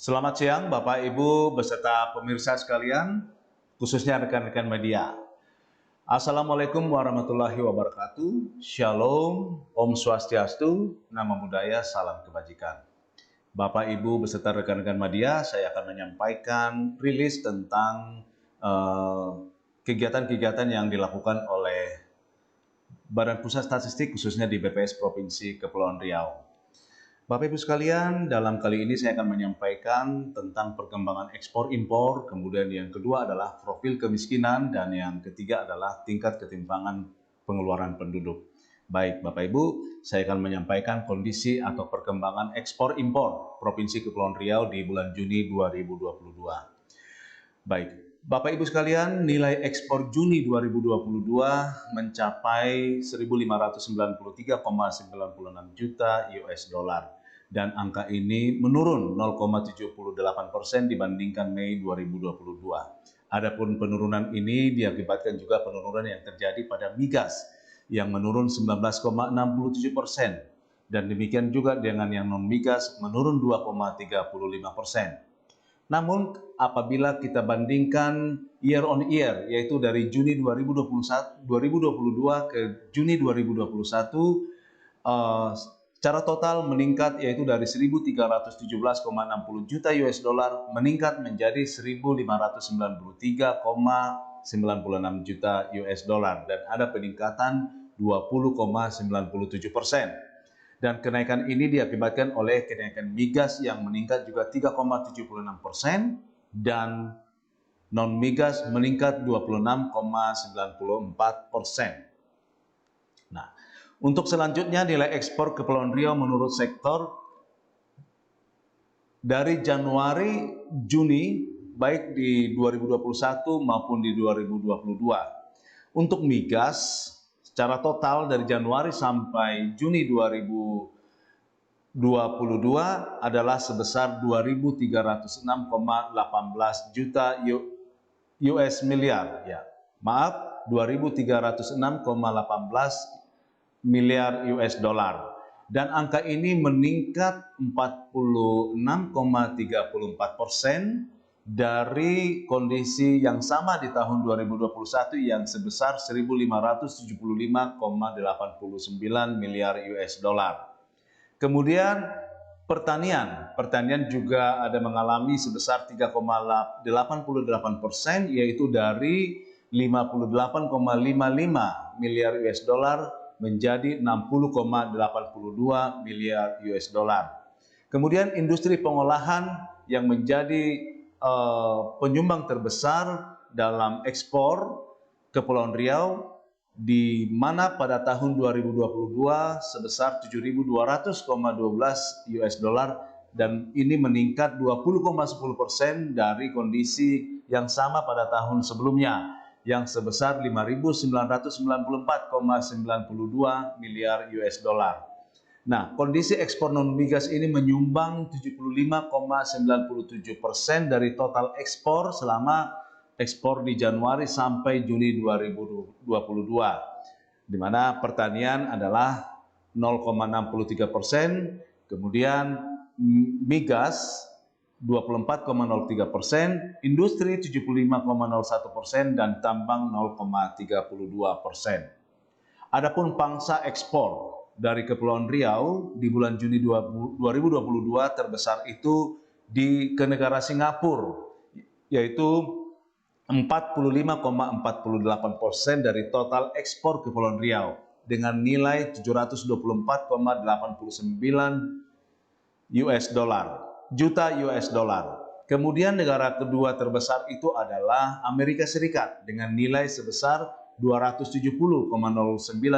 Selamat siang Bapak Ibu beserta pemirsa sekalian, khususnya rekan-rekan media. Assalamualaikum warahmatullahi wabarakatuh. Shalom, Om Swastiastu, Namo Buddhaya, salam kebajikan. Bapak Ibu beserta rekan-rekan media, saya akan menyampaikan rilis tentang kegiatan-kegiatan yang dilakukan oleh Badan Pusat Statistik khususnya di BPS Provinsi Kepulauan Riau. Bapak Ibu sekalian, dalam kali ini saya akan menyampaikan tentang perkembangan ekspor impor, kemudian yang kedua adalah profil kemiskinan, dan yang ketiga adalah tingkat ketimpangan pengeluaran penduduk. Baik Bapak Ibu, saya akan menyampaikan kondisi atau perkembangan ekspor impor Provinsi Kepulauan Riau di bulan Juni 2022. Baik, Bapak Ibu sekalian, nilai ekspor Juni 2022 mencapai 1.593,96 juta US dollar dan angka ini menurun 0,78% dibandingkan Mei 2022. Adapun penurunan ini diakibatkan juga penurunan yang terjadi pada migas yang menurun 19,67% dan demikian juga dengan yang non migas menurun 2,35%. Namun apabila kita bandingkan year on year, yaitu dari Juni 2022 ke Juni 2021, secara total meningkat yaitu dari 1.317,60 juta US dollar meningkat menjadi 1.593,96 juta US dollar dan ada peningkatan 20,97%. Dan kenaikan ini diakibatkan oleh kenaikan migas yang meningkat juga 3,76% dan non migas meningkat 26,94%. Nah, untuk selanjutnya nilai ekspor Kepulauan Riau menurut sektor dari Januari Juni baik di 2021 maupun di 2022. Untuk migas secara total dari Januari sampai Juni 2022 adalah sebesar 2.306,18 juta US miliar ya. Maaf, 2.306,18 miliar US dollar. Dan angka ini meningkat 46,34% dari kondisi yang sama di tahun 2021 yang sebesar 1.575,89 miliar US dollar. Kemudian pertanian juga ada mengalami sebesar 3,88%, yaitu dari 58,55 miliar US dollar menjadi 60,82 miliar US dollar. Kemudian industri pengolahan yang menjadi penyumbang terbesar dalam ekspor Kepulauan Riau, di mana pada tahun 2022 sebesar 7.200,12 US dollar dan ini meningkat 20,10% dari kondisi yang sama pada tahun sebelumnya yang sebesar 5.994,92 miliar US dollar. Nah, kondisi ekspor non migas ini menyumbang 75,97% dari total ekspor selama ekspor di Januari sampai Juni 2022, di mana pertanian adalah 0,63%, kemudian migas 24,03%, industri 75,01% dan tambang 0,32%. Adapun pangsa ekspor dari Kepulauan Riau di bulan Juni 2022 terbesar itu ke negara Singapura, yaitu 45,48% dari total ekspor Kepulauan Riau dengan nilai 724,89 juta US dollar. Kemudian negara kedua terbesar itu adalah Amerika Serikat dengan nilai sebesar 270,09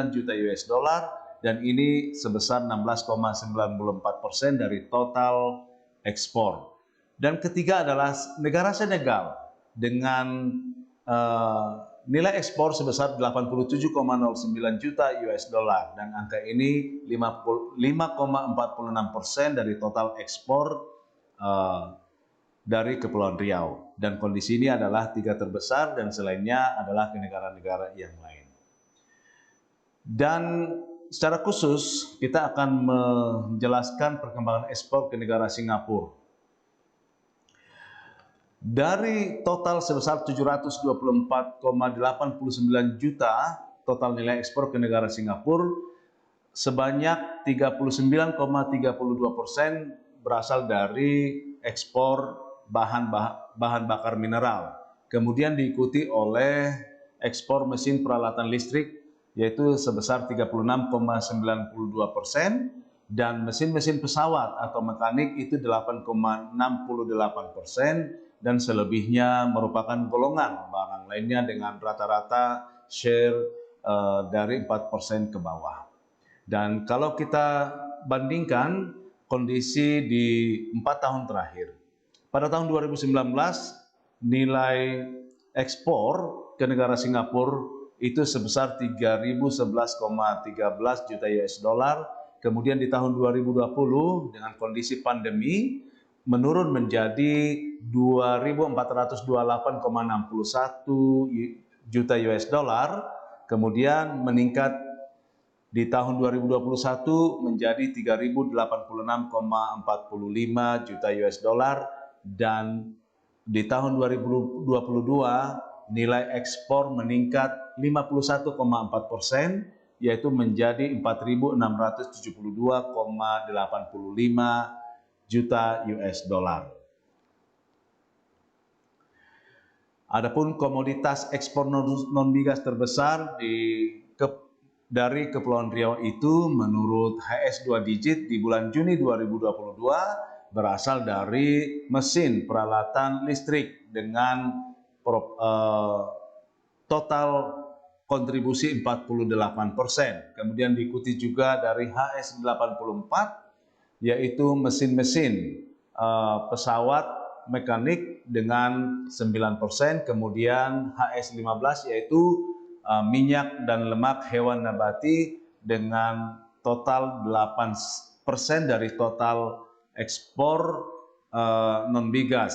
juta US dollar dan ini sebesar 16,94% dari total ekspor. Dan ketiga adalah negara Senegal dengan nilai ekspor sebesar 87,09 juta US dollar dan angka ini 5,46% dari total ekspor dari Kepulauan Riau. Dan kondisi ini adalah tiga terbesar dan selainnya adalah ke negara-negara yang lain. Dan secara khusus kita akan menjelaskan perkembangan ekspor ke negara Singapura. Dari total sebesar 724,89 juta total nilai ekspor ke negara Singapura, sebanyak 39,32% berasal dari ekspor bahan bakar mineral. Kemudian diikuti oleh ekspor mesin peralatan listrik yaitu sebesar 36,92%, dan mesin-mesin pesawat atau mekanik itu 8,68%, dan selebihnya merupakan golongan barang lainnya dengan rata-rata share dari 4% ke bawah. Dan kalau kita bandingkan kondisi di 4 tahun terakhir, pada tahun 2019 nilai ekspor ke negara Singapura itu sebesar 3.011,13 juta US dollar. Kemudian di tahun 2020 dengan kondisi pandemi menurun menjadi 2.428,61 juta US dollar. Kemudian meningkat di tahun 2021 menjadi 3.086,45 juta US dollar, dan di tahun 2022 nilai ekspor meningkat 51,4%, yaitu menjadi 4.672,85 juta US dollar. Adapun komoditas ekspor non-migas terbesar dari Kepulauan Riau itu menurut HS2 Digit di bulan Juni 2022 berasal dari mesin peralatan listrik dengan total kontribusi 48%. Kemudian diikuti juga dari HS84 yaitu mesin-mesin pesawat mekanik dengan 9%, kemudian HS15 yaitu minyak dan lemak hewan nabati dengan total 8% dari total ekspor non-migas.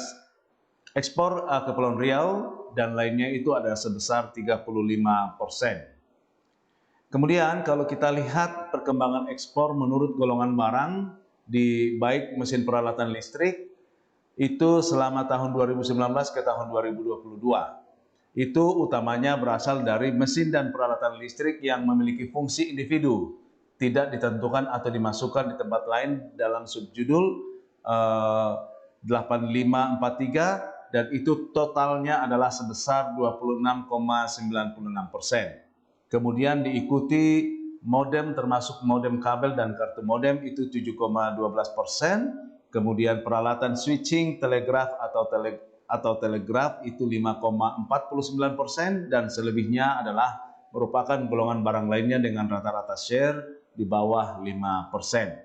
Ekspor Kepulauan Riau dan lainnya itu ada sebesar 35%. Kemudian kalau kita lihat perkembangan ekspor menurut golongan barang di baik mesin peralatan listrik itu selama tahun 2019 ke tahun 2022. Itu utamanya berasal dari mesin dan peralatan listrik yang memiliki fungsi individu, tidak ditentukan atau dimasukkan di tempat lain dalam subjudul 8543, dan itu totalnya adalah sebesar 26,96%. Kemudian diikuti modem termasuk modem kabel dan kartu modem itu 7,12%, kemudian peralatan switching, telegraf atau telegraf itu 5,49%, dan selebihnya adalah merupakan golongan barang lainnya dengan rata-rata share di bawah 5%.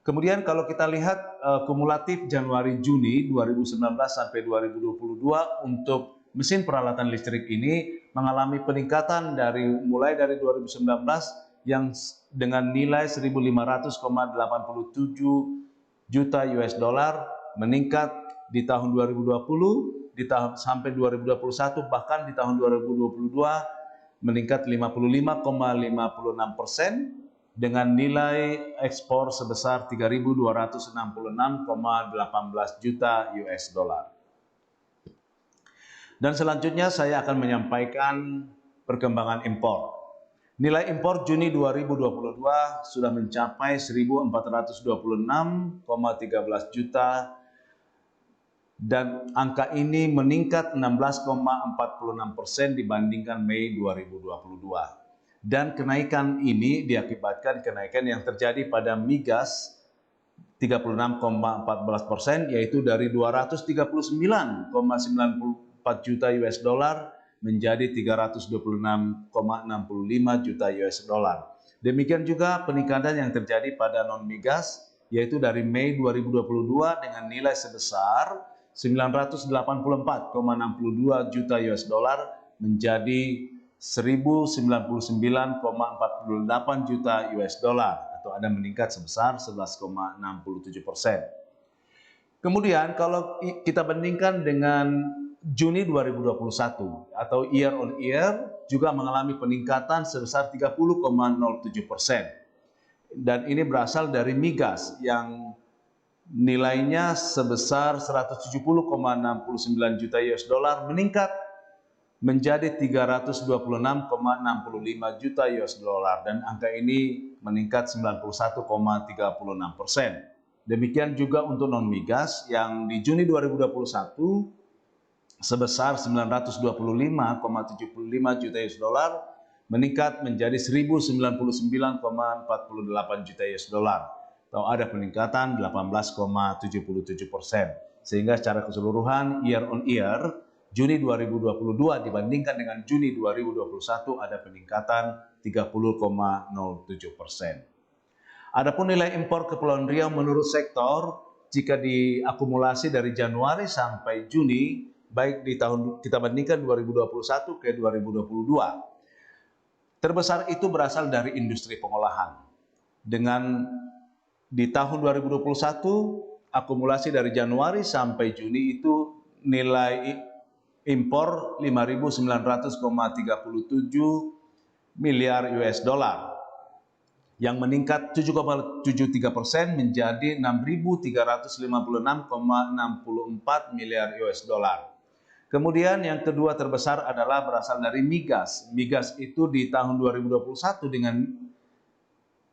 Kemudian kalau kita lihat kumulatif Januari-Juni 2019 sampai 2022 untuk mesin peralatan listrik ini mengalami peningkatan mulai dari 2019 yang dengan nilai 1.500,87 juta US dollar meningkat di tahun 2020 sampai 2021, bahkan di tahun 2022 meningkat 55,56% dengan nilai ekspor sebesar 3.266,18 juta US dollar. Dan selanjutnya saya akan menyampaikan perkembangan impor. Nilai impor Juni 2022 sudah mencapai 1.426,13 juta, dan angka ini meningkat 16,46% dibandingkan Mei 2022. Dan kenaikan ini diakibatkan kenaikan yang terjadi pada migas 36,14%, yaitu dari 239,94 juta US dollar menjadi 326,65 juta US dollar. Demikian juga peningkatan yang terjadi pada non-migas, yaitu dari Mei 2022 dengan nilai sebesar 984,62 juta US dollar menjadi 1.099,48 juta US dollar, atau ada meningkat sebesar 11,67%. Kemudian kalau kita bandingkan dengan Juni 2021 atau year on year juga mengalami peningkatan sebesar 30,07%. Dan ini berasal dari migas yang nilainya sebesar 170,69 juta US dollar meningkat menjadi 326,65 juta US dollar dan angka ini meningkat 91,36%. Demikian juga untuk non migas yang di Juni 2021 sebesar 925,75 juta US dollar meningkat menjadi 1099,48 juta US dollar atau ada peningkatan 18,77%. Sehingga secara keseluruhan year on year Juni 2022 dibandingkan dengan Juni 2021 ada peningkatan 30,07%. Adapun nilai impor Kepulauan Riau menurut sektor jika diakumulasi dari Januari sampai Juni baik di tahun kita bandingkan 2021 ke 2022 terbesar itu berasal dari industri pengolahan dengan di tahun 2021 akumulasi dari Januari sampai Juni itu nilai impor 5.900,37 miliar US dollar yang meningkat 7,73% menjadi 6.356,64 miliar US dollar. Kemudian yang kedua terbesar adalah berasal dari migas. Migas itu di tahun 2021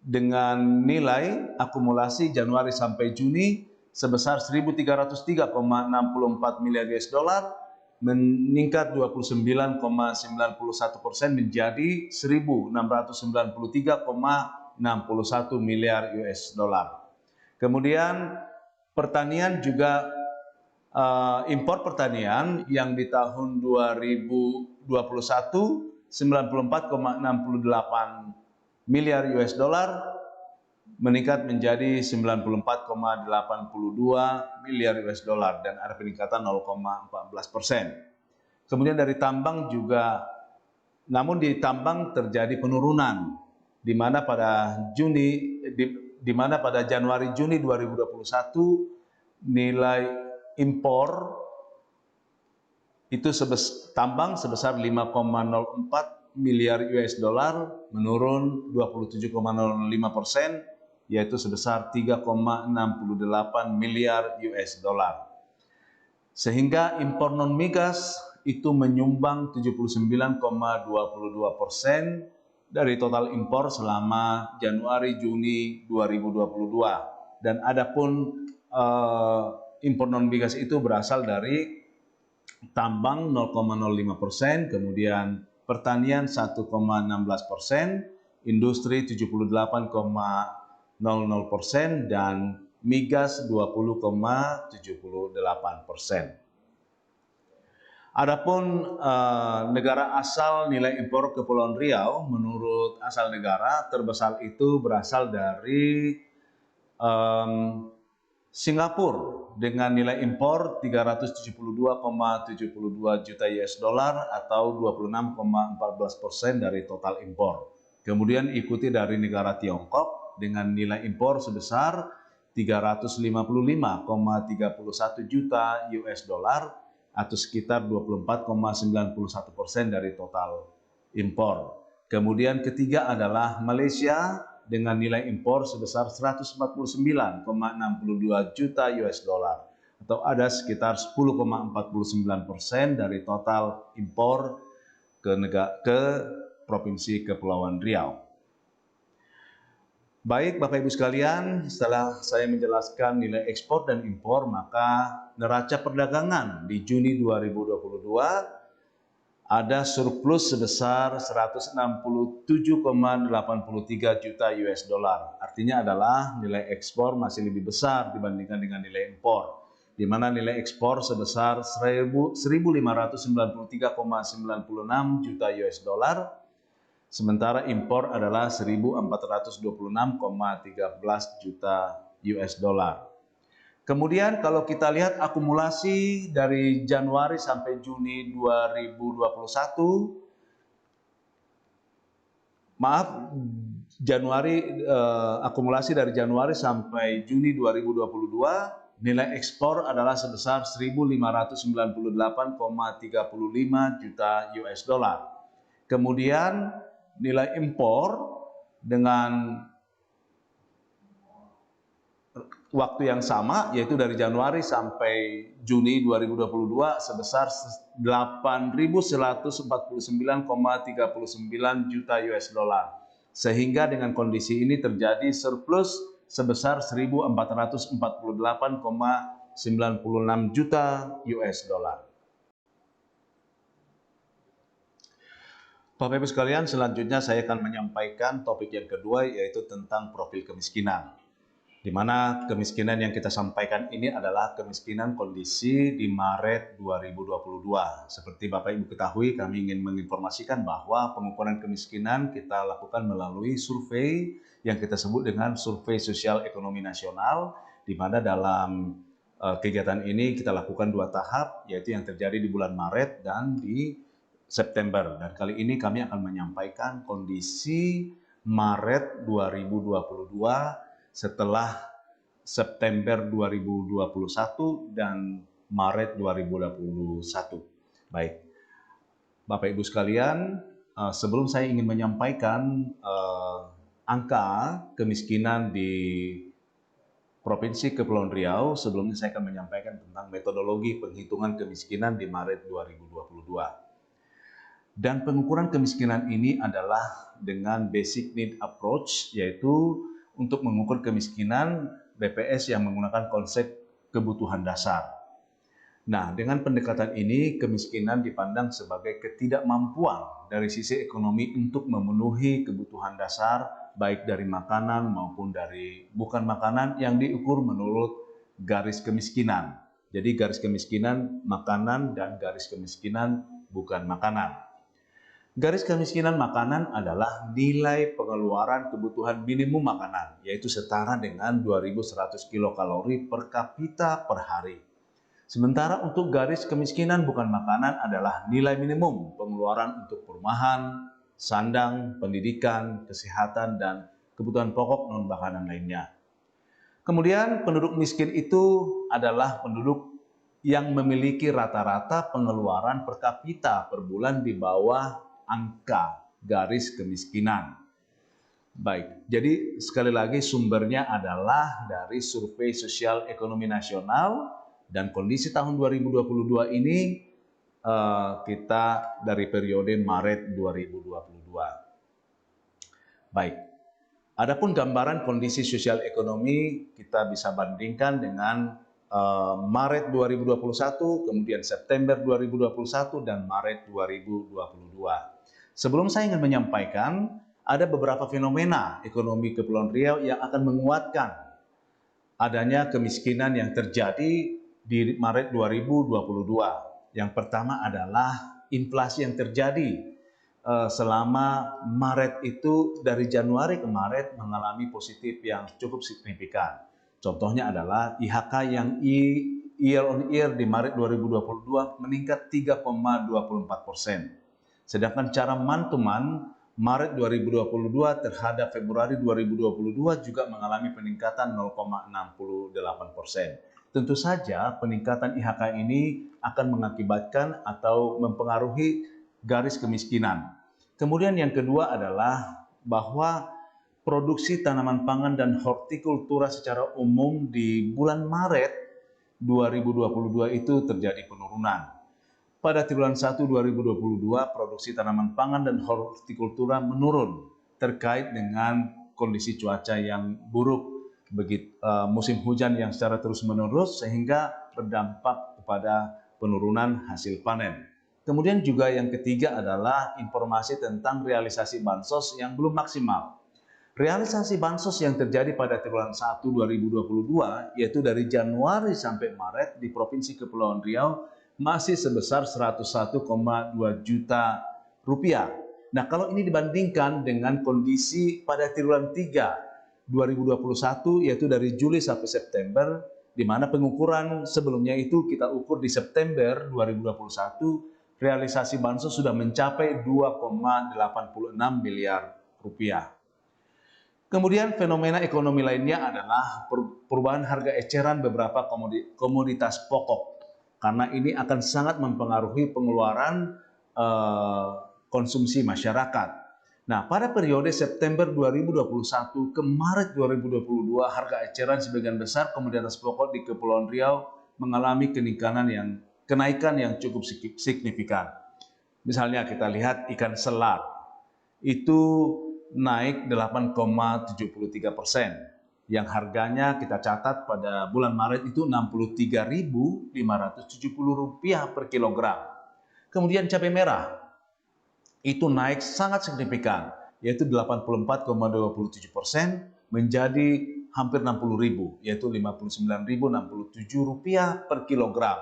dengan nilai akumulasi Januari sampai Juni sebesar 1.303,64 miliar US dollar meningkat 29,91% menjadi 1.693,61 miliar US dollar. Kemudian pertanian juga impor pertanian yang di tahun 2021 94,68 miliar US dollar meningkat menjadi 94,82 miliar US dollar dan ada peningkatan 0,14%. Kemudian dari tambang juga, namun di tambang terjadi penurunan di mana pada Januari Juni 2021 nilai impor itu tambang sebesar 5,04 miliar US dollar menurun 27,05%, yaitu sebesar 3,68 miliar US dollar. Sehingga impor non migas itu menyumbang 79,22% dari total impor selama Januari Juni 2022. Dan adapun impor non migas itu berasal dari tambang 0,05%, kemudian pertanian 1,16%, industri 78,00% dan migas 20,78%. Adapun negara asal nilai impor Kepulauan Riau menurut asal negara terbesar itu berasal dari Singapura dengan nilai impor 372,72 juta US dollar atau 26,14% dari total impor. Kemudian ikuti dari negara Tiongkok dengan nilai impor sebesar 355,31 juta US dollar atau sekitar 24,91% dari total impor. Kemudian ketiga adalah Malaysia dengan nilai impor sebesar 149,62 juta US dollar atau ada sekitar 10,49% dari total impor ke Provinsi Kepulauan Riau. Baik Bapak Ibu sekalian, setelah saya menjelaskan nilai ekspor dan impor, maka neraca perdagangan di Juni 2022 ada surplus sebesar 167,83 juta US dollar. Artinya adalah nilai ekspor masih lebih besar dibandingkan dengan nilai impor, di mana nilai ekspor sebesar 1.593,96 juta US dollar, sementara impor adalah 1.426,13 juta US dollar. Kemudian kalau kita lihat akumulasi dari Januari sampai Juni 2021, akumulasi dari Januari sampai Juni 2022, nilai ekspor adalah sebesar 1.598,35 juta US dollar. Kemudian nilai impor dengan waktu yang sama, yaitu dari Januari sampai Juni 2022 sebesar 8.149,39 juta US dollar. Sehingga dengan kondisi ini terjadi surplus sebesar 1.448,96 juta US dollar. Bapak Ibu sekalian, selanjutnya saya akan menyampaikan topik yang kedua, yaitu tentang profil kemiskinan. Di mana kemiskinan yang kita sampaikan ini adalah kemiskinan kondisi di Maret 2022. Seperti Bapak Ibu ketahui, kami ingin menginformasikan bahwa pengukuran kemiskinan kita lakukan melalui survei yang kita sebut dengan Survei Sosial Ekonomi Nasional, di mana dalam kegiatan ini kita lakukan 2 tahap, yaitu yang terjadi di bulan Maret dan di September. Dan kali ini kami akan menyampaikan kondisi Maret 2022 setelah September 2021 dan Maret 2021. Baik, Bapak Ibu sekalian, sebelum saya ingin menyampaikan angka kemiskinan di Provinsi Kepulauan Riau, sebelumnya saya akan menyampaikan tentang metodologi penghitungan kemiskinan di Maret 2022. Dan pengukuran kemiskinan ini adalah dengan basic need approach, yaitu untuk mengukur kemiskinan BPS yang menggunakan konsep kebutuhan dasar. Nah, dengan pendekatan ini, kemiskinan dipandang sebagai ketidakmampuan dari sisi ekonomi untuk memenuhi kebutuhan dasar, baik dari makanan maupun dari bukan makanan, yang diukur menurut garis kemiskinan. Jadi garis kemiskinan makanan dan garis kemiskinan bukan makanan. Garis kemiskinan makanan adalah nilai pengeluaran kebutuhan minimum makanan, yaitu setara dengan 2.100 kilokalori per kapita per hari. Sementara untuk garis kemiskinan bukan makanan adalah nilai minimum pengeluaran untuk perumahan, sandang, pendidikan, kesehatan, dan kebutuhan pokok non-makanan lainnya. Kemudian penduduk miskin itu adalah penduduk yang memiliki rata-rata pengeluaran per kapita per bulan di bawah angka garis kemiskinan. Baik, jadi sekali lagi sumbernya adalah dari Survei Sosial Ekonomi Nasional, dan kondisi tahun 2022 ini kita dari periode Maret 2022. Baik, adapun gambaran kondisi sosial ekonomi kita bisa bandingkan dengan Maret 2021, kemudian September 2021, dan Maret 2022. Sebelum saya ingin menyampaikan, ada beberapa fenomena ekonomi Kepulauan Riau yang akan menguatkan adanya kemiskinan yang terjadi di Maret 2022. Yang pertama adalah inflasi yang terjadi selama Maret itu, dari Januari ke Maret mengalami positif yang cukup signifikan. Contohnya adalah IHK yang year on year di Maret 2022 meningkat 3,24%. Sedangkan cara month to month Maret 2022 terhadap Februari 2022 juga mengalami peningkatan 0,68%. Tentu saja peningkatan IHK ini akan mengakibatkan atau mempengaruhi garis kemiskinan. Kemudian yang kedua adalah bahwa produksi tanaman pangan dan hortikultura secara umum di bulan Maret 2022 itu terjadi penurunan. Pada triwulan 1 2022, produksi tanaman pangan dan hortikultura menurun terkait dengan kondisi cuaca yang buruk, musim hujan yang secara terus-menerus, sehingga berdampak kepada penurunan hasil panen. Kemudian juga yang ketiga adalah informasi tentang realisasi bansos yang belum maksimal. Realisasi bansos yang terjadi pada triwulan 1 2022, yaitu dari Januari sampai Maret di Provinsi Kepulauan Riau, masih sebesar 101,2 juta rupiah. Nah, kalau ini dibandingkan dengan kondisi pada triwulan 3 2021, yaitu dari Juli sampai September, di mana pengukuran sebelumnya itu kita ukur di September 2021, realisasi bansos sudah mencapai 2,86 miliar rupiah. Kemudian fenomena ekonomi lainnya adalah perubahan harga eceran beberapa komoditas pokok, karena ini akan sangat mempengaruhi pengeluaran konsumsi masyarakat. Nah, pada periode September 2021 ke Maret 2022, harga eceran sebagian besar komoditas pokok di Kepulauan Riau mengalami kenaikan yang cukup signifikan. Misalnya kita lihat ikan selar, itu naik 8,73%, yang harganya kita catat pada bulan Maret itu Rp63.570 per kilogram. Kemudian cabai merah, itu naik sangat signifikan, yaitu 84,27% menjadi hampir 60.000, yaitu Rp59.067 per kilogram.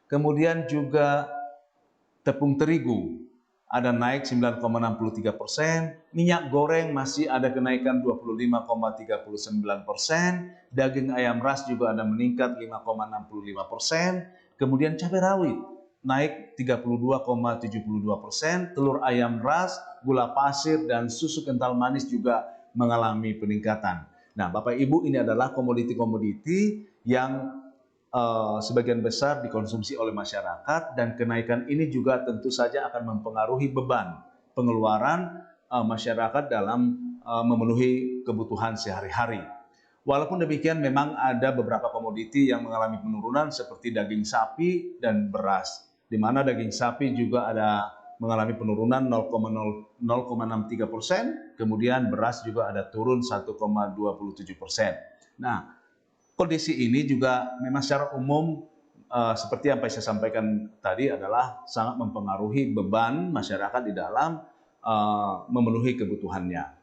Kemudian juga tepung terigu ada naik 9,63%, minyak goreng masih ada kenaikan 25,39%, daging ayam ras juga ada meningkat 5,65%, kemudian cabai rawit naik 32,72%, telur ayam ras, gula pasir, dan susu kental manis juga mengalami peningkatan. Nah, Bapak Ibu, ini adalah komoditi-komoditi yang sebagian besar dikonsumsi oleh masyarakat, dan kenaikan ini juga tentu saja akan mempengaruhi beban pengeluaran masyarakat dalam memenuhi kebutuhan sehari-hari. Walaupun demikian, memang ada beberapa komoditi yang mengalami penurunan seperti daging sapi dan beras, di mana daging sapi juga ada mengalami penurunan 0,63%, kemudian beras juga ada turun 1,27%. Nah, kondisi ini juga memang secara umum seperti yang saya sampaikan tadi adalah sangat mempengaruhi beban masyarakat di dalam memenuhi kebutuhannya.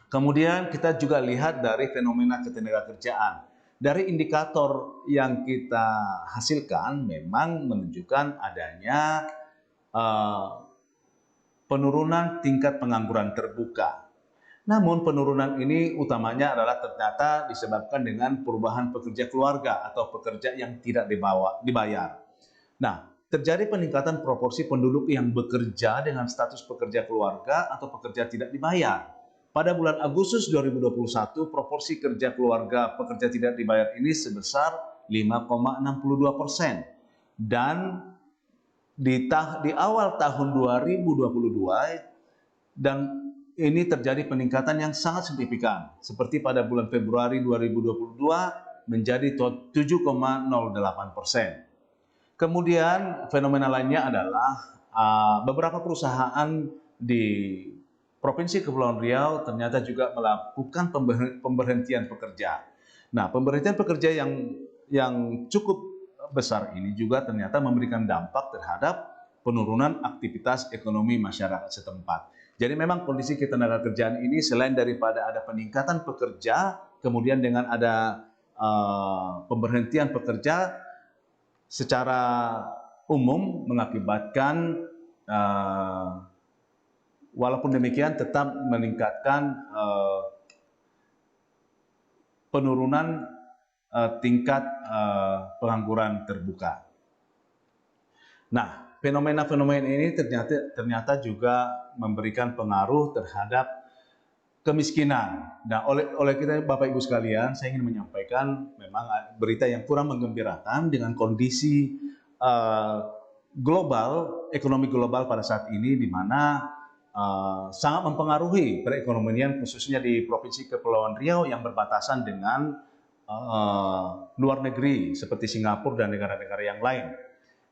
Kemudian kita juga lihat dari fenomena ketenagakerjaan. Dari indikator yang kita hasilkan memang menunjukkan adanya penurunan tingkat pengangguran terbuka. Namun penurunan ini utamanya adalah ternyata disebabkan dengan perubahan pekerja keluarga atau pekerja yang tidak dibayar. Nah, terjadi peningkatan proporsi penduduk yang bekerja dengan status pekerja keluarga atau pekerja tidak dibayar. Pada bulan Agustus 2021, proporsi kerja keluarga pekerja tidak dibayar ini sebesar 5,62%. Dan di awal tahun 2022, dan ini terjadi peningkatan yang sangat signifikan, seperti pada bulan Februari 2022 menjadi 7,08%. Kemudian fenomena lainnya adalah beberapa perusahaan di Provinsi Kepulauan Riau ternyata juga melakukan pemberhentian pekerja. Nah, pemberhentian pekerja yang cukup besar ini juga ternyata memberikan dampak terhadap penurunan aktivitas ekonomi masyarakat setempat. Jadi memang kondisi ketenagakerjaan ini selain daripada ada peningkatan pekerja, kemudian dengan ada pemberhentian pekerja, secara umum mengakibatkan walaupun demikian tetap meningkatkan penurunan tingkat pengangguran terbuka. Nah, fenomena-fenomena ini ternyata juga memberikan pengaruh terhadap kemiskinan. Nah, oleh kita Bapak Ibu sekalian, saya ingin menyampaikan memang berita yang kurang menggembirakan dengan kondisi ekonomi global pada saat ini, di mana sangat mempengaruhi perekonomian khususnya di Provinsi Kepulauan Riau yang berbatasan dengan luar negeri seperti Singapura dan negara-negara yang lain.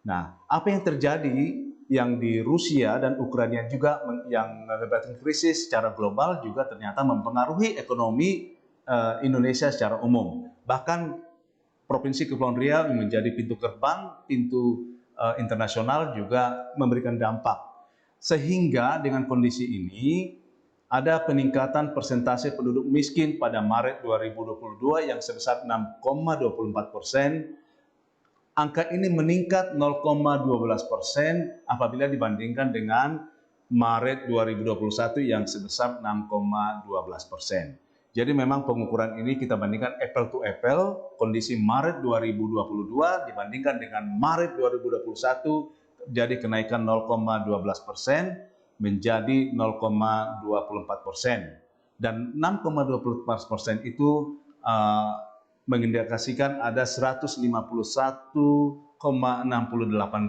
Nah, apa yang terjadi yang di Rusia dan Ukraina juga yang mengakibatkan krisis secara global juga ternyata mempengaruhi ekonomi Indonesia secara umum. Bahkan Provinsi Kepulauan Riau yang menjadi pintu gerbang, pintu internasional juga memberikan dampak. Sehingga dengan kondisi ini ada peningkatan persentase penduduk miskin pada Maret 2022 yang sebesar 6,24%. Angka ini meningkat 0,12% apabila dibandingkan dengan Maret 2021 yang sebesar 6,12%. Jadi memang pengukuran ini kita bandingkan apple to apple, kondisi Maret 2022 dibandingkan dengan Maret 2021, jadi kenaikan 0,12% menjadi 0,24%. Dan 6,24% itu mengindikasikan ada 151,68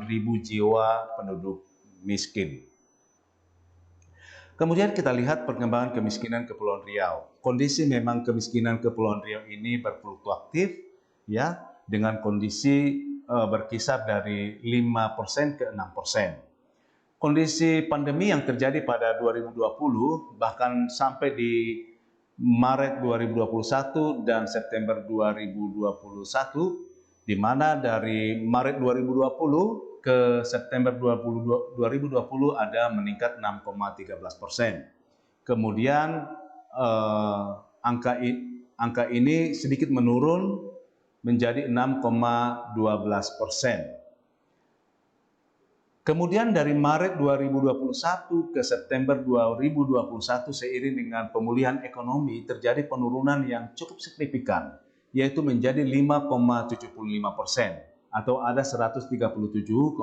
ribu jiwa penduduk miskin. Kemudian kita lihat perkembangan kemiskinan Kepulauan Riau. Kondisi memang kemiskinan Kepulauan Riau ini berfluktuatif, ya, dengan kondisi berkisar dari 5% ke 6%. Kondisi pandemi yang terjadi pada 2020 bahkan sampai di Maret 2021 dan September 2021, di mana dari Maret 2020 ke September 2020 ada meningkat 6,13%. Kemudian angka ini sedikit menurun menjadi 6,12%. Kemudian dari Maret 2021 ke September 2021 seiring dengan pemulihan ekonomi terjadi penurunan yang cukup signifikan, yaitu menjadi 5,75% atau ada 137,15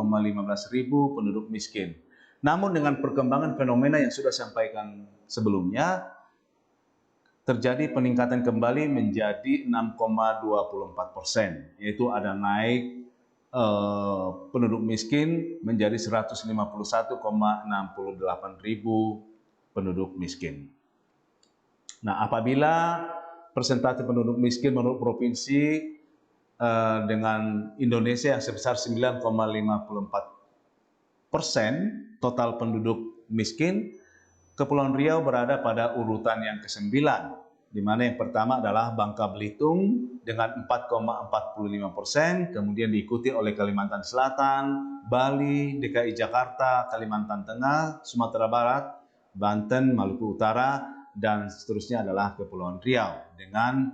ribu penduduk miskin. Namun dengan perkembangan fenomena yang sudah sampaikan sebelumnya, terjadi peningkatan kembali menjadi 6,24%, yaitu ada naik penduduk miskin menjadi 151,68 ribu penduduk miskin. Nah, apabila persentase penduduk miskin menurut provinsi dengan Indonesia yang sebesar 9,54% total penduduk miskin, Kepulauan Riau berada pada urutan yang ke-9, di mana yang pertama adalah Bangka Belitung dengan 4,45%, kemudian diikuti oleh Kalimantan Selatan, Bali, DKI Jakarta, Kalimantan Tengah, Sumatera Barat, Banten, Maluku Utara, dan seterusnya adalah Kepulauan Riau dengan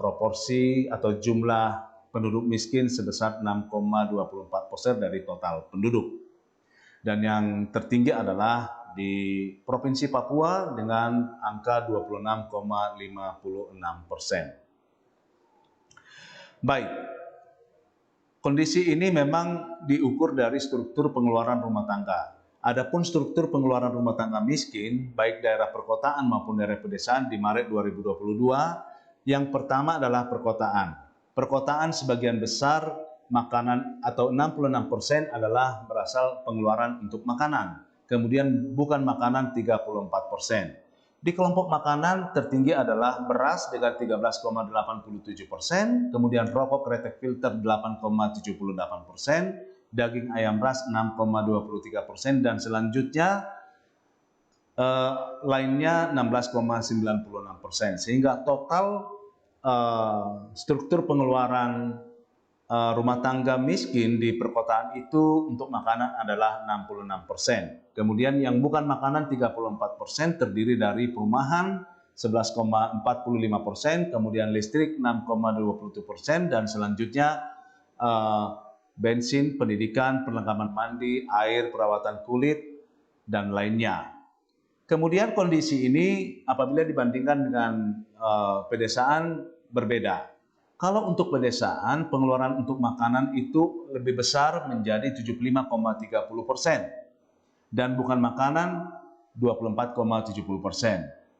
proporsi atau jumlah penduduk miskin sebesar 6,24% dari total penduduk. Dan yang tertinggi adalah di Provinsi Papua dengan angka 26,56%. Baik, kondisi ini memang diukur dari struktur pengeluaran rumah tangga. Adapun struktur pengeluaran rumah tangga miskin, baik daerah perkotaan maupun daerah pedesaan di Maret 2022, yang pertama adalah perkotaan. Perkotaan sebagian besar makanan atau 66% adalah berasal pengeluaran untuk makanan. Kemudian bukan makanan 34%. Di kelompok makanan tertinggi adalah beras dengan 13,87%, kemudian rokok kretek filter 8,78%, daging ayam ras 6,23%, dan selanjutnya lainnya 16,96%. Sehingga total struktur pengeluaran rumah tangga miskin di perkotaan itu untuk makanan adalah 66%. Kemudian yang bukan makanan 34% terdiri dari perumahan 11,45%, kemudian listrik 6,27%, dan selanjutnya bensin, pendidikan, perlengkapan mandi, air, perawatan kulit, dan lainnya. Kemudian kondisi ini apabila dibandingkan dengan pedesaan berbeda. Kalau untuk pedesaan, pengeluaran untuk makanan itu lebih besar menjadi 75,30%. Dan bukan makanan 24,70%.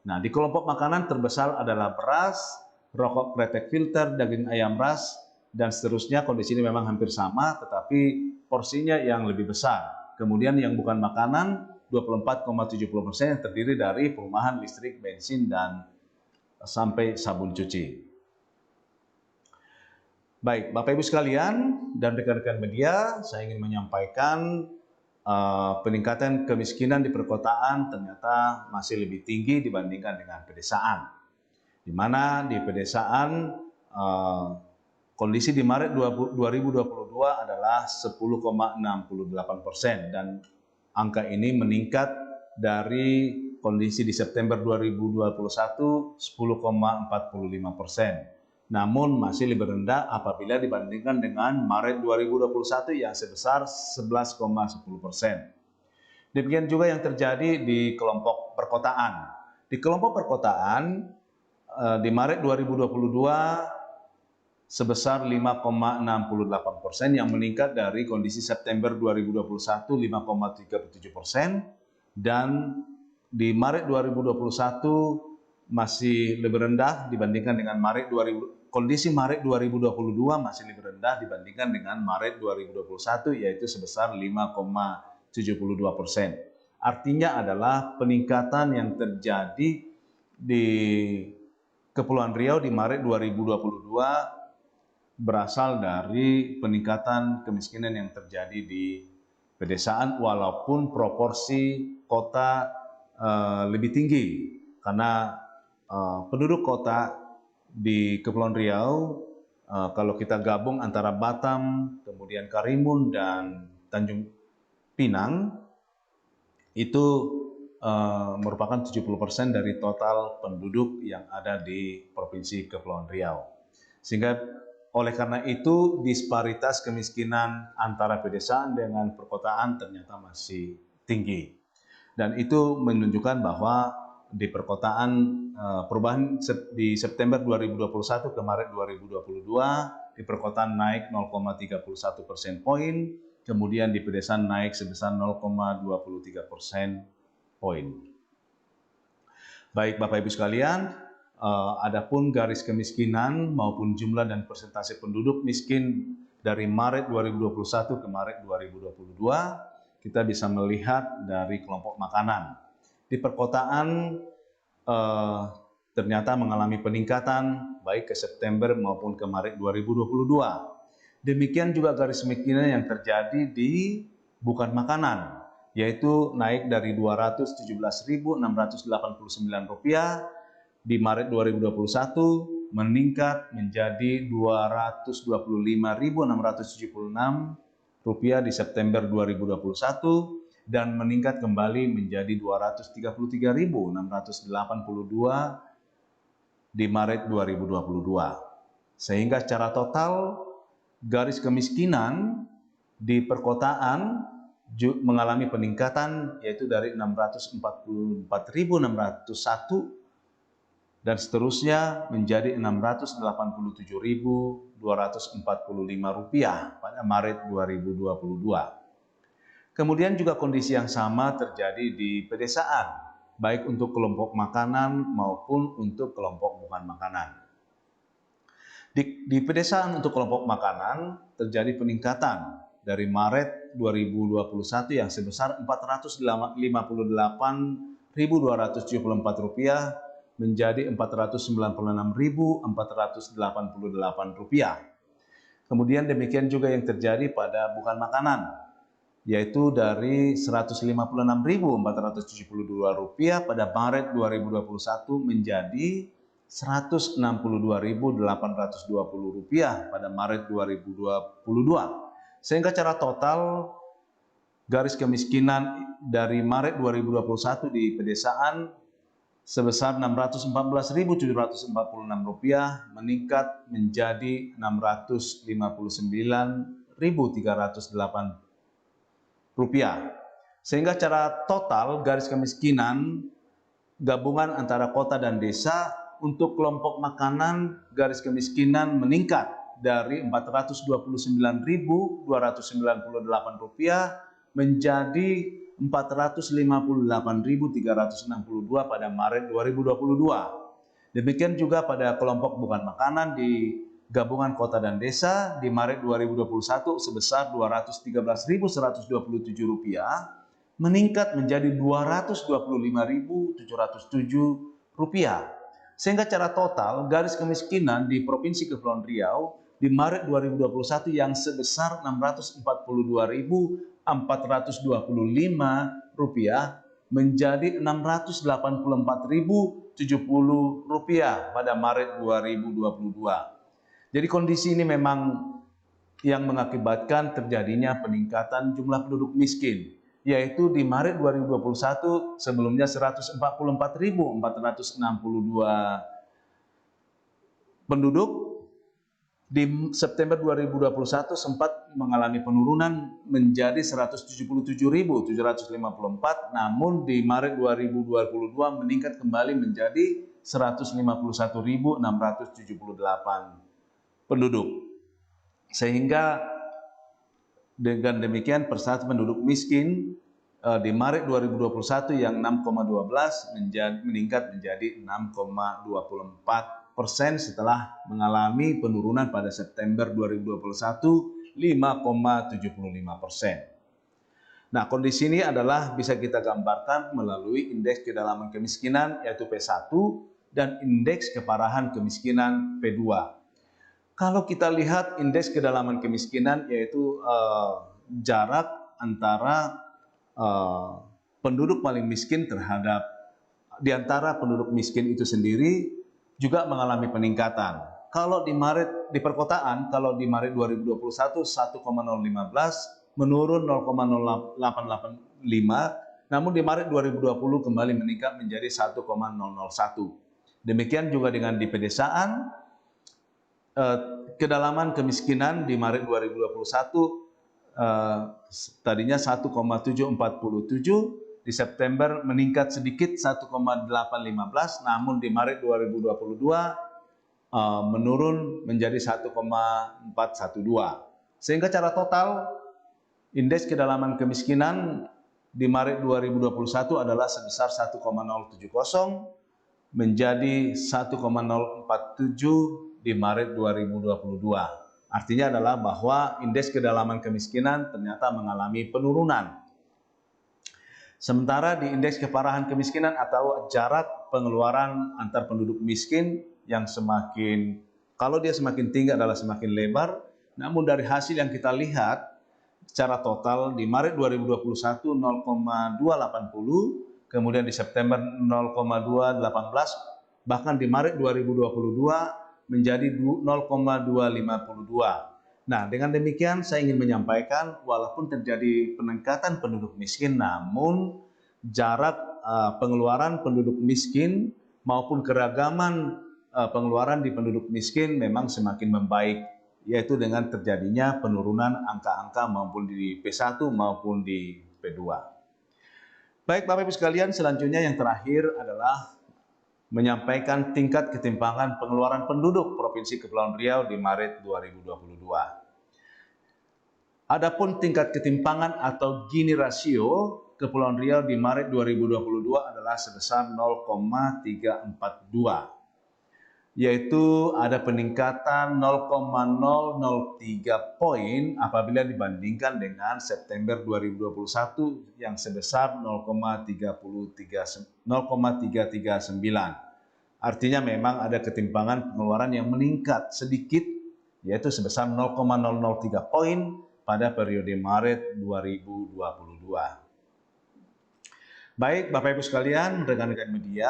Nah, di kelompok makanan terbesar adalah beras, rokok kretek filter, daging ayam ras, dan seterusnya. Kondisi ini memang hampir sama, tetapi porsinya yang lebih besar. Kemudian yang bukan makanan 24,70% yang terdiri dari perumahan, listrik, bensin, dan sampai sabun cuci. Baik, Bapak Ibu sekalian dan rekan-rekan media, saya ingin menyampaikan peningkatan kemiskinan di perkotaan ternyata masih lebih tinggi dibandingkan dengan pedesaan. Di mana di pedesaan kondisi di Maret 2022 adalah 10,68% dan angka ini meningkat dari kondisi di September 2021 10,45%. Namun masih lebih rendah apabila dibandingkan dengan Maret 2021 yang sebesar 11,10%. Demikian juga yang terjadi di kelompok perkotaan. Di kelompok perkotaan di Maret 2022 sebesar 5,68% yang meningkat dari kondisi September 2021 5,37%, dan di Maret 2021 masih lebih rendah dibandingkan dengan kondisi Maret 2022 masih lebih rendah dibandingkan dengan Maret 2021, yaitu sebesar 5,72%. Artinya adalah peningkatan yang terjadi di Kepulauan Riau di Maret 2022 berasal dari peningkatan kemiskinan yang terjadi di pedesaan, walaupun proporsi kota lebih tinggi karena penduduk kota di Kepulauan Riau kalau kita gabung antara Batam, kemudian Karimun dan Tanjung Pinang itu merupakan 70% dari total penduduk yang ada di Provinsi Kepulauan Riau. Sehingga oleh karena itu disparitas kemiskinan antara pedesaan dengan perkotaan ternyata masih tinggi. Dan itu menunjukkan bahwa di perkotaan perubahan di September 2021 ke Maret 2022 di perkotaan naik 0,31 persen poin, kemudian di pedesaan naik sebesar 0,23 persen poin. Baik Bapak Ibu sekalian, adapun garis kemiskinan maupun jumlah dan persentase penduduk miskin dari Maret 2021 ke Maret 2022, kita bisa melihat dari kelompok makanan. Di perkotaan ternyata mengalami peningkatan baik ke September maupun ke Maret 2022. Demikian juga garis kemiskinan yang terjadi di bukan makanan, yaitu naik dari Rp217.689 di Maret 2021 meningkat menjadi Rp225.676 di September 2021 dan meningkat kembali menjadi Rp233.682 di Maret 2022. Sehingga secara total garis kemiskinan di perkotaan mengalami peningkatan yaitu dari 644.601 dan seterusnya menjadi Rp687.245 pada Maret 2022. Kemudian juga kondisi yang sama terjadi di pedesaan, baik untuk kelompok makanan maupun untuk kelompok bukan makanan. Di pedesaan untuk kelompok makanan terjadi peningkatan dari Maret 2021 yang sebesar Rp458.274 menjadi Rp496.488. Kemudian demikian juga yang terjadi pada bukan makanan, yaitu dari Rp156.472 pada Maret 2021 menjadi Rp162.820 pada Maret 2022. Sehingga secara total garis kemiskinan dari Maret 2021 di pedesaan sebesar Rp614.746 meningkat menjadi Rp659.308. Sehingga secara total garis kemiskinan gabungan antara kota dan desa untuk kelompok makanan garis kemiskinan meningkat dari Rp429.298 menjadi Rp458.362 pada Maret 2022. Demikian juga pada kelompok bukan makanan di gabungan kota dan desa di Maret 2021 sebesar Rp213.127 meningkat menjadi Rp225.707. Sehingga secara total garis kemiskinan di Provinsi Kepulauan Riau di Maret 2021 yang sebesar Rp642.425 menjadi Rp684.070 pada Maret 2022. Jadi kondisi ini memang yang mengakibatkan terjadinya peningkatan jumlah penduduk miskin, yaitu di Maret 2021 sebelumnya 144.462 penduduk, di September 2021 sempat mengalami penurunan menjadi 177.754, namun di Maret 2022 meningkat kembali menjadi 151.678 penduduk. Sehingga dengan demikian persentase penduduk miskin di Maret 2021 yang 6,12 meningkat menjadi 6,24% setelah mengalami penurunan pada September 2021 5,75%. Nah, kondisi ini adalah bisa kita gambarkan melalui indeks kedalaman kemiskinan yaitu P1 dan indeks keparahan kemiskinan P2. Kalau kita lihat indeks kedalaman kemiskinan yaitu jarak antara penduduk paling miskin terhadap di antara penduduk miskin itu sendiri juga mengalami peningkatan. Kalau di perkotaan, kalau di Maret 2021 1,015 menurun 0,0885, namun di Maret 2020 kembali meningkat menjadi 1,001. Demikian juga dengan di pedesaan, kedalaman kemiskinan di Maret 2021 tadinya 1,747, di September meningkat sedikit 1,815, namun di Maret 2022 menurun menjadi 1,412. Sehingga secara total indeks kedalaman kemiskinan di Maret 2021 adalah sebesar 1,070 menjadi 1,047 di Maret 2022. Artinya adalah bahwa indeks kedalaman kemiskinan ternyata mengalami penurunan. Sementara di indeks keparahan kemiskinan atau jarak pengeluaran antar penduduk miskin yang kalau dia semakin tinggi adalah semakin lebar, namun dari hasil yang kita lihat secara total di Maret 2021 0,280, kemudian di September 0,218, bahkan di Maret 2022 menjadi 0,252. Nah, dengan demikian saya ingin menyampaikan walaupun terjadi peningkatan penduduk miskin, namun jarak pengeluaran penduduk miskin maupun keragaman pengeluaran di penduduk miskin memang semakin membaik, yaitu dengan terjadinya penurunan angka-angka maupun di P1 maupun di P2. Baik Bapak Ibu sekalian, selanjutnya yang terakhir adalah menyampaikan tingkat ketimpangan pengeluaran penduduk Provinsi Kepulauan Riau di Maret 2022. Adapun tingkat ketimpangan atau Gini rasio Kepulauan Riau di Maret 2022 adalah sebesar 0,342, yaitu ada peningkatan 0,003 poin apabila dibandingkan dengan September 2021 yang sebesar 0,339. Artinya memang ada ketimpangan pengeluaran yang meningkat sedikit, yaitu sebesar 0,003 poin pada periode Maret 2022. Baik Bapak Ibu sekalian, rekan-rekan media,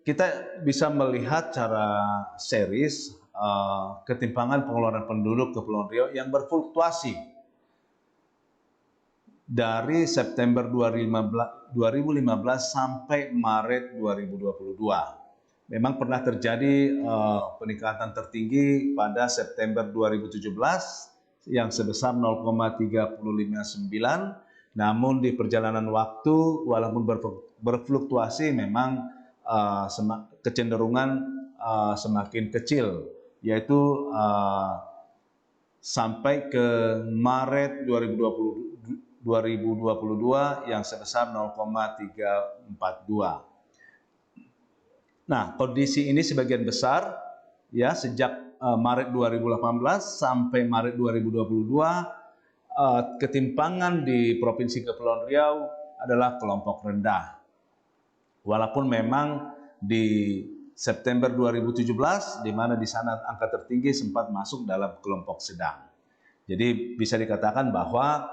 kita bisa melihat secara series ketimpangan pengeluaran penduduk Kepulauan Riau yang berfluktuasi dari September 2015 sampai Maret 2022. Memang pernah terjadi peningkatan tertinggi pada September 2017 yang sebesar 0,359, namun di perjalanan waktu walaupun berfluktuasi memang kecenderungan semakin kecil, yaitu sampai ke Maret 2022 yang sebesar 0,342. Nah, kondisi ini sebagian besar ya sejak Maret 2018 sampai Maret 2022 ketimpangan di Provinsi Kepulauan Riau adalah kelompok rendah. Walaupun memang di September 2017 di mana di sana angka tertinggi sempat masuk dalam kelompok sedang. Jadi bisa dikatakan bahwa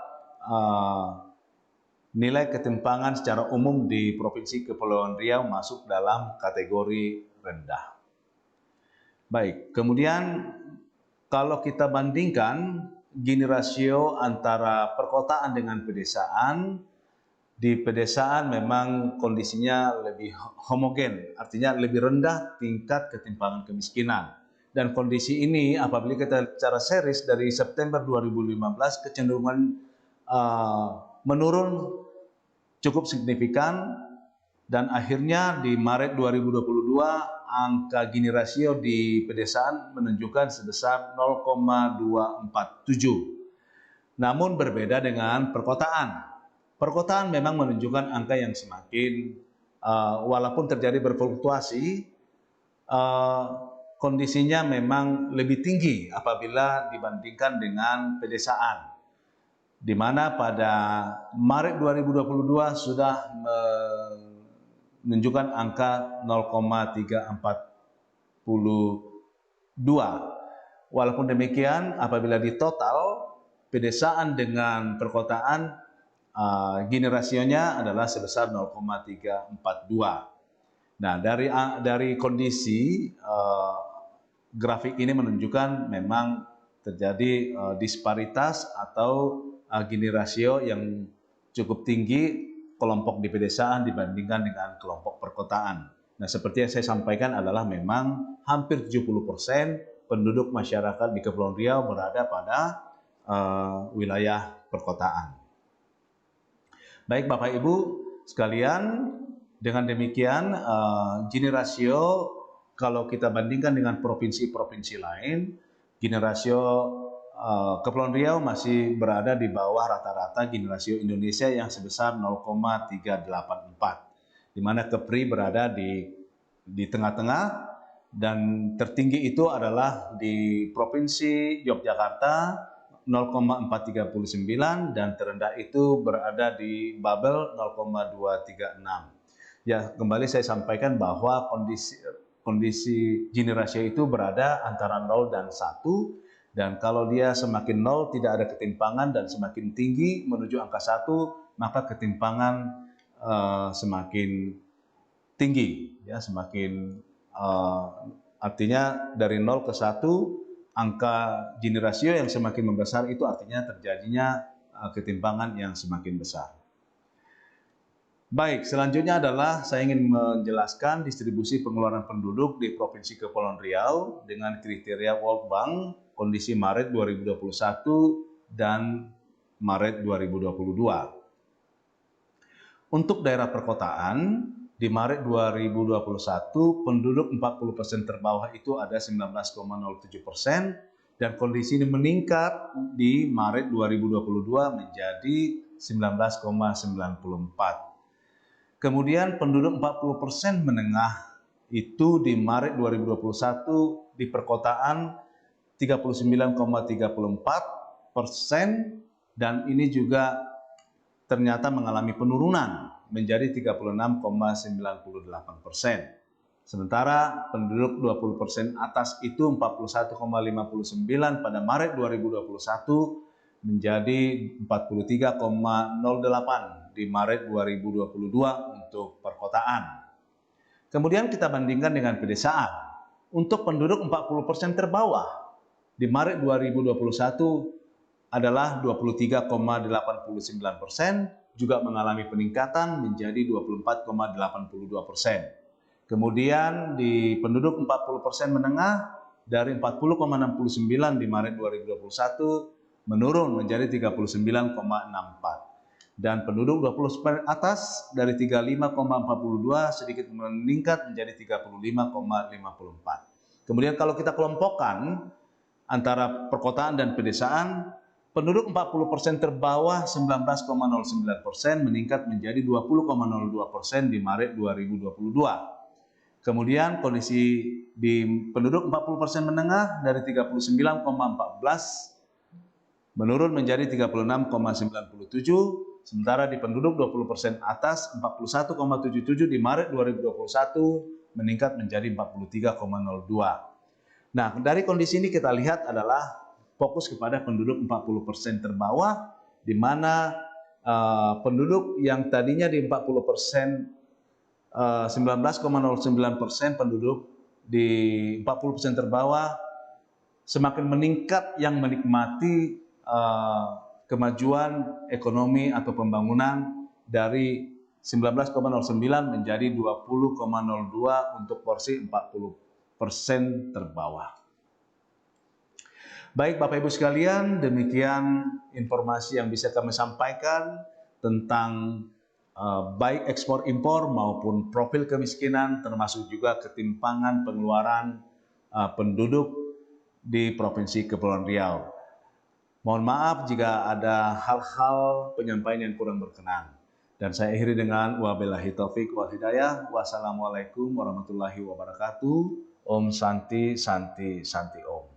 nilai ketimpangan secara umum di Provinsi Kepulauan Riau masuk dalam kategori rendah. Baik, kemudian kalau kita bandingkan Gini rasio antara perkotaan dengan pedesaan, di pedesaan memang kondisinya lebih homogen, artinya lebih rendah tingkat ketimpangan kemiskinan. Dan kondisi ini apabila kita secara series dari September 2015 kecenderungan menurun cukup signifikan, dan akhirnya di Maret 2022 angka Gini rasio di pedesaan menunjukkan sebesar 0,247. Namun berbeda dengan perkotaan. Perkotaan memang menunjukkan angka yang semakin walaupun terjadi berfluktuasi, kondisinya memang lebih tinggi apabila dibandingkan dengan pedesaan. di mana pada Maret 2022 sudah menunjukkan angka 0,342. Walaupun demikian, apabila ditotal pedesaan dengan perkotaan, Gini rasionya adalah sebesar 0,342. Nah, dari kondisi grafik ini menunjukkan memang terjadi disparitas atau Gini rasio yang cukup tinggi kelompok di pedesaan dibandingkan dengan kelompok perkotaan. Nah, seperti yang saya sampaikan adalah memang hampir 70% penduduk masyarakat di Kepulauan Riau berada pada wilayah perkotaan. Baik Bapak Ibu sekalian, dengan demikian Gini rasio kalau kita bandingkan dengan provinsi-provinsi lain, Gini rasio Kepulauan Riau masih berada di bawah rata-rata Gini rasio Indonesia yang sebesar 0,384, di mana Kepri berada di tengah-tengah, dan tertinggi itu adalah di Provinsi Yogyakarta 0,439 dan terendah itu berada di Babel 0,236. Ya, kembali saya sampaikan bahwa kondisi Gini rasio itu berada antara 0 dan 1, dan kalau dia semakin 0 tidak ada ketimpangan dan semakin tinggi menuju angka 1 maka ketimpangan semakin tinggi, ya, semakin artinya dari 0 ke 1 angka Gini rasio yang semakin membesar itu artinya terjadinya ketimpangan yang semakin besar. Baik, selanjutnya adalah saya ingin menjelaskan distribusi pengeluaran penduduk di Provinsi Kepulauan Riau dengan kriteria World Bank kondisi Maret 2021 dan Maret 2022. Untuk daerah perkotaan, di Maret 2021 penduduk 40% terbawah itu ada 19,07%, dan kondisi ini meningkat di Maret 2022 menjadi 19,94%. Kemudian penduduk 40% menengah itu di Maret 2021 di perkotaan 39,34%, dan ini juga ternyata mengalami penurunan menjadi 36,98%. Sementara penduduk 20% atas itu 41,59 pada Maret 2021 menjadi 43,08 di Maret 2022 untuk perkotaan. Kemudian kita bandingkan dengan pedesaan. Untuk penduduk 40% terbawah di Maret 2021 adalah 23,89%, juga mengalami peningkatan menjadi 24,82%. Kemudian di penduduk 40% menengah dari 40,69 di Maret 2021 menurun menjadi 39,64. Dan penduduk 20% atas dari 35,42 sedikit meningkat menjadi 35,54. Kemudian kalau kita kelompokkan antara perkotaan dan pedesaan, penduduk 40% terbawah 19,09% meningkat menjadi 20,02% di Maret 2022. Kemudian kondisi di penduduk 40% menengah dari 39,14 menurun menjadi 36,97. Sementara di penduduk 20% atas 41,77 di Maret 2021 meningkat menjadi 43,02. Nah, dari kondisi ini kita lihat adalah fokus kepada penduduk 40% terbawah, di mana penduduk yang tadinya di 40%, 19,09% penduduk di 40% terbawah semakin meningkat yang menikmati kemajuan ekonomi atau pembangunan dari 19,09 menjadi 20,02 untuk porsi 40% terbawah. Baik Bapak Ibu sekalian, demikian informasi yang bisa kami sampaikan tentang baik ekspor impor maupun profil kemiskinan, termasuk juga ketimpangan pengeluaran penduduk di Provinsi Kepulauan Riau. Mohon maaf jika ada hal-hal penyampaian yang kurang berkenan. Dan saya akhiri dengan wabillahi taufik wal hidayah. Wassalamualaikum warahmatullahi wabarakatuh. Om Santi Santi Santi Om.